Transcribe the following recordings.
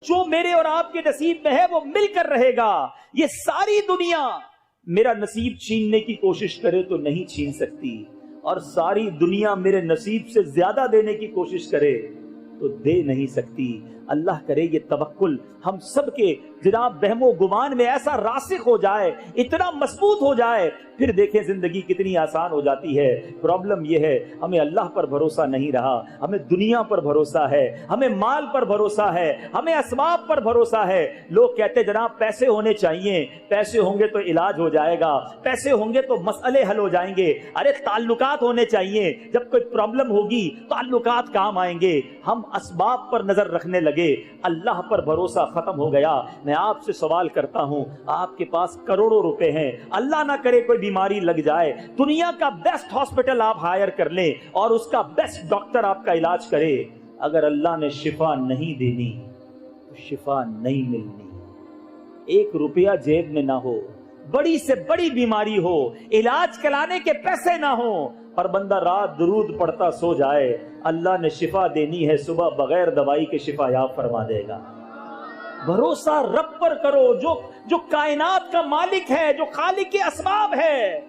جو میرے اور آپ کے نصیب میں ہے وہ مل کر رہے گا. یہ ساری دنیا میرا نصیب چھیننے کی کوشش کرے تو نہیں چھین سکتی، اور ساری دنیا میرے نصیب سے زیادہ دینے کی کوشش کرے تو دے نہیں سکتی. اللہ کرے یہ توکل ہم سب کے جناب بہم و گمان میں ایسا راسخ ہو جائے، اتنا مضبوط ہو جائے، پھر دیکھیں زندگی کتنی آسان ہو جاتی ہے. پرابلم یہ ہے ہمیں اللہ پر بھروسہ نہیں رہا، ہمیں دنیا پر بھروسہ ہے، ہمیں مال پر بھروسہ ہے، ہمیں اسباب پر بھروسہ ہے. لوگ کہتے جناب پیسے ہونے چاہیے، پیسے ہوں گے تو علاج ہو جائے گا، پیسے ہوں گے تو مسئلے حل ہو جائیں گے. ارے تعلقات ہونے چاہیے، جب کوئی پرابلم ہوگی تعلقات کام آئیں گے. ہم اسباب پر نظر رکھنے لگے، اللہ پر بھروسہ ختم ہو گیا. میں آپ سے سوال کرتا ہوں، آپ کے پاس کروڑوں روپے ہیں، اللہ نہ کرے کوئی بیماری لگ جائے، دنیا کا بیسٹ ہاسپٹل آپ ہائر کر لیں اور اس کا بیسٹ ڈاکٹر آپ کا علاج کرے، اگر اللہ نے شفا نہیں دینی تو شفا نہیں ملنی. ایک روپیہ جیب میں نہ ہو، بڑی سے بڑی بیماری ہو، علاج کرانے کے پیسے نہ ہو، اور بندہ رات درود پڑھتا سو جائے، اللہ نے شفا دینی ہے، صبح بغیر دوائی کے شفا یاب فرما دے گا. بھروسہ رب پر کرو جو کائنات کا مالک ہے، جو خالق کے اسباب ہے.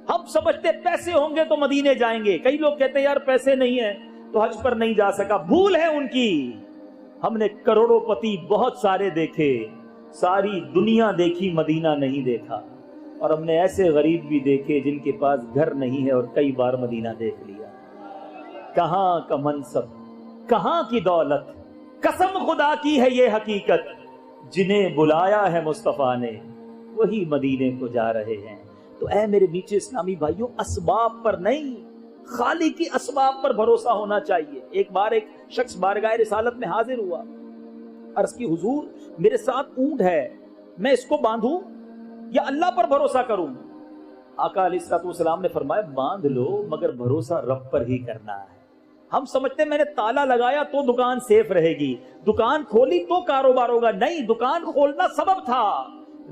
ہم سمجھتے پیسے ہوں گے تو مدینے جائیں گے. کئی لوگ کہتے ہیں یار پیسے نہیں ہیں تو حج پر نہیں جا سکا. بھول ہے ان کی. ہم نے کروڑوں پتی بہت سارے دیکھے، ساری دنیا دیکھی، مدینہ نہیں دیکھا. اور ہم نے ایسے غریب بھی دیکھے جن کے پاس گھر نہیں ہے اور کئی بار مدینہ دیکھ لیا. کہاں کا منصب، کہاں کی دولت، قسم خدا کی ہے یہ حقیقت، جنہیں بلایا ہے مصطفیٰ نے وہی مدینے کو جا رہے ہیں. تو اے میرے میٹھے اسلامی بھائیوں، اسباب پر نہیں، خالق کی اسباب پر بھروسہ ہونا چاہیے. ایک بار ایک شخص بارگاہ رسالت میں حاضر ہوا، عرض کی حضور میرے ساتھ اونٹ ہے، میں اس کو باندھوں یا اللہ پر بھروسہ کروں؟ آقا علیہ الصلوۃ والسلام نے فرمایا باندھ لو، مگر بھروسہ رب پر ہی کرنا ہے. ہم سمجھتے میں نے تالا لگایا تو دکان سیف رہے گی، دکان کھولی تو کاروبار ہوگا. نہیں، دکان کھولنا سبب تھا،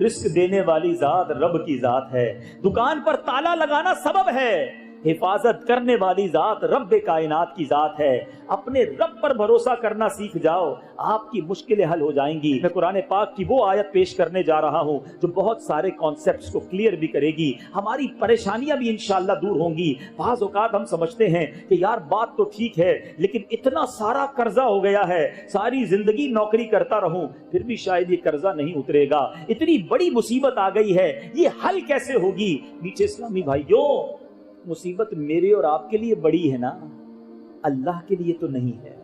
رزق دینے والی ذات رب کی ذات ہے. دکان پر تالا لگانا سبب ہے، حفاظت کرنے والی ذات رب کائنات کی ذات ہے. اپنے رب پر بھروسہ کرنا سیکھ جاؤ، آپ کی مشکلیں حل ہو جائیں گی. میں قرآن پاک کی وہ آیت پیش کرنے جا رہا ہوں جو بہت سارے کانسیپٹس کو کلیئر بھی کرے گی، ہماری پریشانیاں بھی انشاءاللہ دور ہوں گی. بعض اوقات ہم سمجھتے ہیں کہ یار بات تو ٹھیک ہے لیکن اتنا سارا قرضہ ہو گیا ہے، ساری زندگی نوکری کرتا رہوں پھر بھی شاید یہ قرضہ نہیں اترے گا، اتنی بڑی مصیبت آ گئی ہے، یہ حل کیسے ہوگی؟ میٹھے اسلامی بھائیوں، مصیبت میرے اور آپ کے لیے بڑی ہے نا، اللہ کے لیے تو نہیں ہے.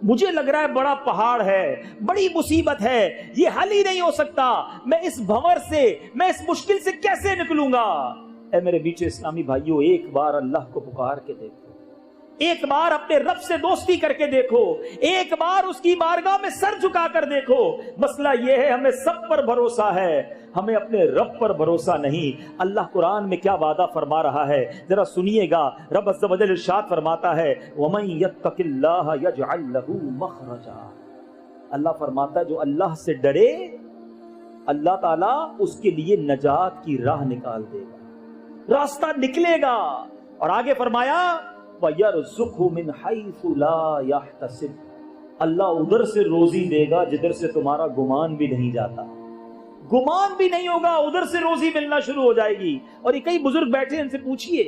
مجھے لگ رہا ہے بڑا پہاڑ ہے، بڑی مصیبت ہے، یہ حل ہی نہیں ہو سکتا، میں اس بھنور سے، میں اس مشکل سے کیسے نکلوں گا؟ اے میرے میٹھے اسلامی بھائیوں، ایک بار اللہ کو پکار کے دیکھو، ایک بار اپنے رب سے دوستی کر کے دیکھو، ایک بار اس کی بارگاہ میں سر جھکا کر دیکھو. مسئلہ یہ ہے ہمیں سب پر بھروسہ ہے، ہمیں اپنے رب پر بھروسہ نہیں. اللہ قرآن میں کیا وعدہ فرما رہا ہے ذرا سنیے گا. رب عز و جل ارشاد فرماتا ہے وَمَن يَتَّقِ اللَّهَ يَجْعَلْ لَهُ مَخْرَجًا. اللہ فرماتا ہے جو اللہ سے ڈرے اللہ تعالیٰ اس کے لیے نجات کی راہ نکال دے گا، راستہ نکلے گا. اور آگے فرمایا وَيَرْزُقْهُ مِنْ حَيْثُ لَا يَحْتَسِبُ. اللہ ادھر سے روزی دے گا جدھر سے تمہارا گمان بھی نہیں جاتا، گمان بھی نہیں ہوگا، ادھر سے روزی ملنا شروع ہو جائے گی. اور یہ کئی بزرگ بیٹھے ان سے پوچھئے،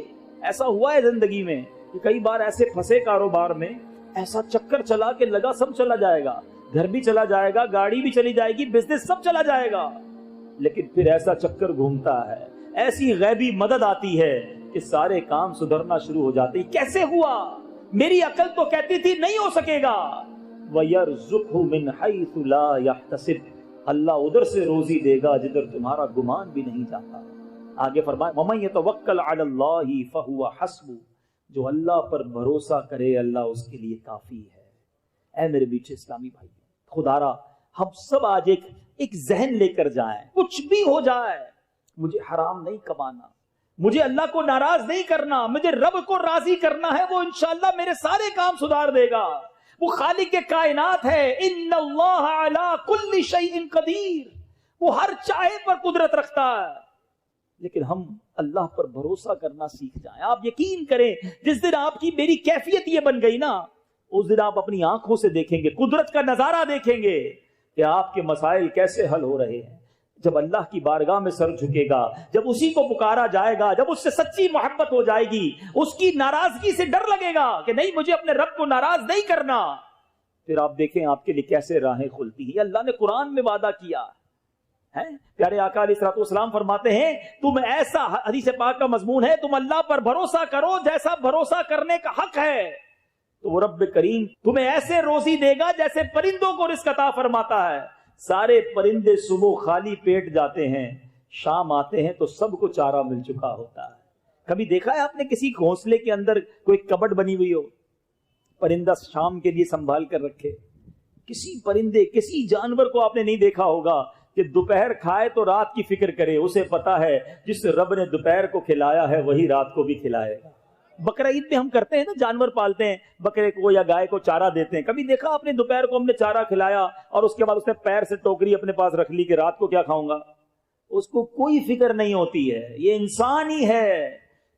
ایسا ہوا ہے زندگی میں کہ کئی بار ایسے پھنسے کاروبار میں، ایسا چکر چلا کہ لگا سب چلا جائے گا، گھر بھی چلا جائے گا، گاڑی بھی چلی جائے گی، بزنس سب چلا جائے گا، لیکن پھر ایسا چکر گھومتا ہے، ایسی غیبی مدد آتی ہے کہ سارے کام سدھرنا شروع ہو جاتے. کیسے ہوا؟ میری عقل تو کہتی تھی نہیں ہو سکے گا. وَيَرْزُقْهُ مِنْ حَيْثُ لَا يَحْتَسِبُ. اللہ ادھر سے روزی دے گا جدھر تمہارا گمان بھی نہیں جاتا. آگے فرمائے وَمَن يَتَوَكَّلْ عَلَى اللَّهِ فَهُوَ حَسْبُهُ. جو اللہ پر بھروسہ کرے اللہ اس کے لیے کافی ہے. اے میرے میٹھے اسلامی بھائی، خدا را ہم سب آج ایک ذہن لے کر جائیں، کچھ بھی ہو جائے مجھے حرام نہیں کمانا، مجھے اللہ کو ناراض نہیں کرنا، مجھے رب کو راضی کرنا ہے، وہ انشاءاللہ میرے سارے کام سدھار دے گا. وہ خالق کائنات ہے. ان اللہ علی کل شیء قدیر. وہ ہر چاہے پر قدرت رکھتا ہے. لیکن ہم اللہ پر بھروسہ کرنا سیکھ جائیں. آپ یقین کریں جس دن آپ کی میری کیفیت یہ بن گئی نا، اس دن آپ اپنی آنکھوں سے دیکھیں گے، قدرت کا نظارہ دیکھیں گے. کہ آپ کے مسائل کیسے حل ہو رہے ہیں. جب اللہ کی بارگاہ میں سر جھکے گا، جب اسی کو پکارا جائے گا، جب اس سے سچی محبت ہو جائے گی، اس کی ناراضگی سے ڈر لگے گا کہ نہیں مجھے اپنے رب کو ناراض نہیں کرنا، پھر آپ دیکھیں آپ کے لیے کیسے راہیں کھلتی ہیں. اللہ نے قرآن میں وعدہ کیا ہے. پیارے آقا علیہ الصلوۃ والسلام فرماتے ہیں تم ایسا، حدیث پاک کا مضمون ہے، تم اللہ پر بھروسہ کرو جیسا بھروسہ کرنے کا حق ہے، تو وہ رب کریم تمہیں ایسے روزی دے گا جیسے پرندوں کو رزق عطا فرماتا ہے. سارے پرندے صبح خالی پیٹ جاتے ہیں، شام آتے ہیں تو سب کو چارہ مل چکا ہوتا ہے. کبھی دیکھا ہے آپ نے کسی گھونسلے کے اندر کوئی کبڈ بنی ہوئی ہو، پرندہ شام کے لیے سنبھال کر رکھے؟ کسی پرندے، کسی جانور کو آپ نے نہیں دیکھا ہوگا کہ دوپہر کھائے تو رات کی فکر کرے. اسے پتا ہے جس رب نے دوپہر کو کھلایا ہے وہی رات کو بھی کھلائے گا. بقرہ عید میں ہم کرتے ہیں نا، جانور پالتے ہیں، بکرے کو یا گائے کو چارہ دیتے ہیں. کبھی دیکھا آپ نے دوپہر کو ہم نے چارہ کھلایا اور اس کے بعد اس نے پیر سے ٹوکری اپنے پاس رکھ لی کہ رات کو کیا کھاؤں گا؟ اس کو کوئی فکر نہیں ہوتی ہے. یہ انسان ہی ہے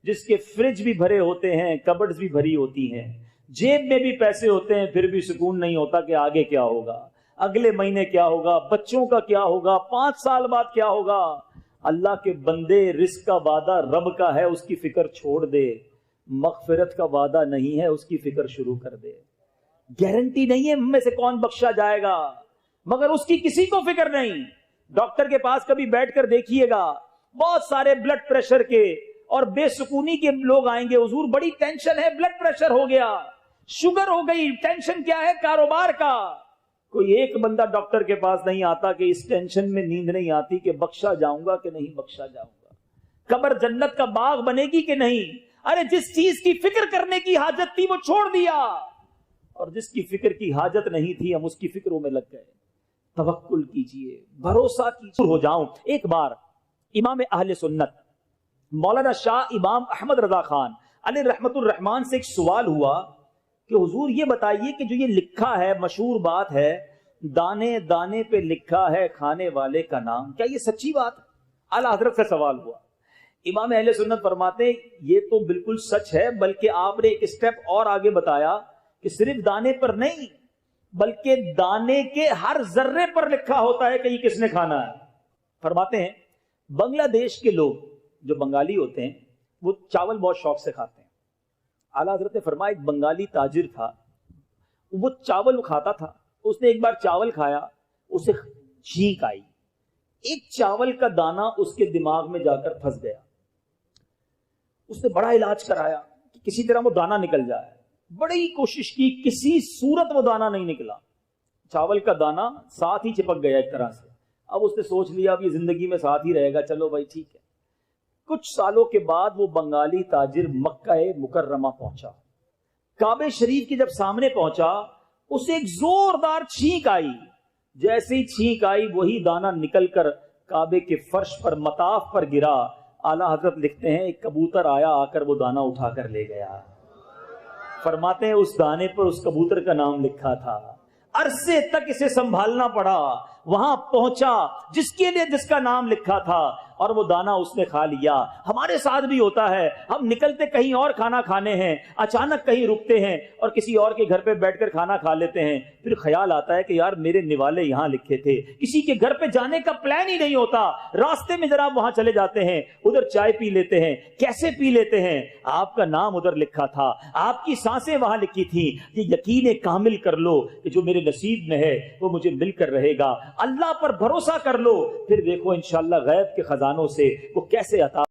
جس کے فریج بھی بھرے ہوتے ہیں، کبڈز بھی بھری ہوتی ہیں، جیب میں بھی پیسے ہوتے ہیں، پھر بھی سکون نہیں ہوتا کہ آگے کیا ہوگا، اگلے مہینے کیا ہوگا، بچوں کا کیا ہوگا، 5 سال بعد کیا ہوگا. اللہ کے بندے، رزق کا وعدہ رب کا ہے، اس کی فکر چھوڑ دے. مغفرت کا وعدہ نہیں ہے، اس کی فکر شروع کر دے. گارنٹی نہیں ہے ہم میں سے کون بخشا جائے گا، مگر اس کی کسی کو فکر نہیں. ڈاکٹر کے پاس کبھی بیٹھ کر دیکھیے گا، بہت سارے بلڈ پریشر کے اور بے سکونی کے لوگ آئیں گے، حضور بڑی ٹینشن ہے، بلڈ پریشر ہو گیا، شوگر ہو گئی. ٹینشن کیا ہے؟ کاروبار کا. کوئی ایک بندہ ڈاکٹر کے پاس نہیں آتا کہ اس ٹینشن میں نیند نہیں آتی کہ بخشا جاؤں گا کہ نہیں بخشا جاؤں گا، قبر جنت کا باغ بنے گی کہ نہیں. ارے جس چیز کی فکر کرنے کی حاجت تھی وہ چھوڑ دیا، اور جس کی فکر کی حاجت نہیں تھی ہم اس کی فکروں میں لگ گئے. توکل کیجئے، بھروسہ کیجئے. ہو جاؤں. ایک بار امام اہل سنت مولانا شاہ امام احمد رضا خان علیہ رحمت الرحمان سے ایک سوال ہوا کہ حضور یہ بتائیے کہ جو یہ لکھا ہے، مشہور بات ہے، دانے دانے پہ لکھا ہے کھانے والے کا نام، کیا یہ سچی بات؟ اعلیٰ حضرت سے سوال ہوا. امام اہل سنت فرماتے یہ تو بالکل سچ ہے، بلکہ آپ نے ایک اسٹیپ اور آگے بتایا کہ صرف دانے پر نہیں بلکہ دانے کے ہر ذرے پر لکھا ہوتا ہے کہ یہ کس نے کھانا ہے. فرماتے ہیں بنگلہ دیش کے لوگ جو بنگالی ہوتے ہیں وہ چاول بہت شوق سے کھاتے ہیں. اعلیٰ حضرت نے فرمایا ایک بنگالی تاجر تھا، وہ چاول کھاتا تھا. اس نے ایک بار چاول کھایا، اسے چھینک آئی، ایک چاول کا دانہ اس کے دماغ میں جا کر پھنس گیا. اس نے بڑا علاج کرایا کہ کسی طرح وہ دانہ نکل جائے، بڑی کوشش کی، کسی صورت وہ دانہ نہیں نکلا. چاول کا دانہ ساتھ ہی چپک گیا ایک طرح سے. اب اس نے سوچ لیا اب یہ زندگی میں ساتھ ہی رہے گا، چلو بھائی ٹھیک ہے. کچھ سالوں کے بعد وہ بنگالی تاجر مکہ مکرمہ پہنچا. کعبہ شریف کے جب سامنے پہنچا اسے ایک زوردار چھینک آئی. جیسے ہی چھینک آئی وہی دانہ نکل کر کعبے کے فرش پر، مطاف پر گرا. اعلیٰ حضرت لکھتے ہیں ایک کبوتر آیا، آ کر وہ دانہ اٹھا کر لے گیا. فرماتے ہیں اس دانے پر اس کبوتر کا نام لکھا تھا. عرصے تک اسے سنبھالنا پڑا، وہاں پہنچا جس کے لیے جس کا نام لکھا تھا، اور وہ دانہ اس نے کھا لیا. ہمارے ساتھ بھی ہوتا ہے، ہم نکلتے کہیں اور کھانا کھانے ہیں، اچانک کہیں رکتے ہیں اور کسی اور کے گھر پہ بیٹھ کر کھانا کھا لیتے ہیں. پھر خیال آتا ہے کہ یار میرے نوالے یہاں لکھے تھے. کسی کے گھر پہ جانے کا پلان ہی نہیں ہوتا، راستے میں جناب وہاں چلے جاتے ہیں، ادھر چائے پی لیتے ہیں. کیسے پی لیتے ہیں؟ آپ کا نام ادھر لکھا تھا، آپ کی سانسیں وہاں لکھی تھی. یہ یقین کامل کر لو کہ جو میرے نصیب میں ہے وہ مجھے مل کر رہے گا. اللہ پر بھروسہ کر لو، پھر دیکھو انشاءاللہ غیب کے خزانوں سے وہ کیسے عطا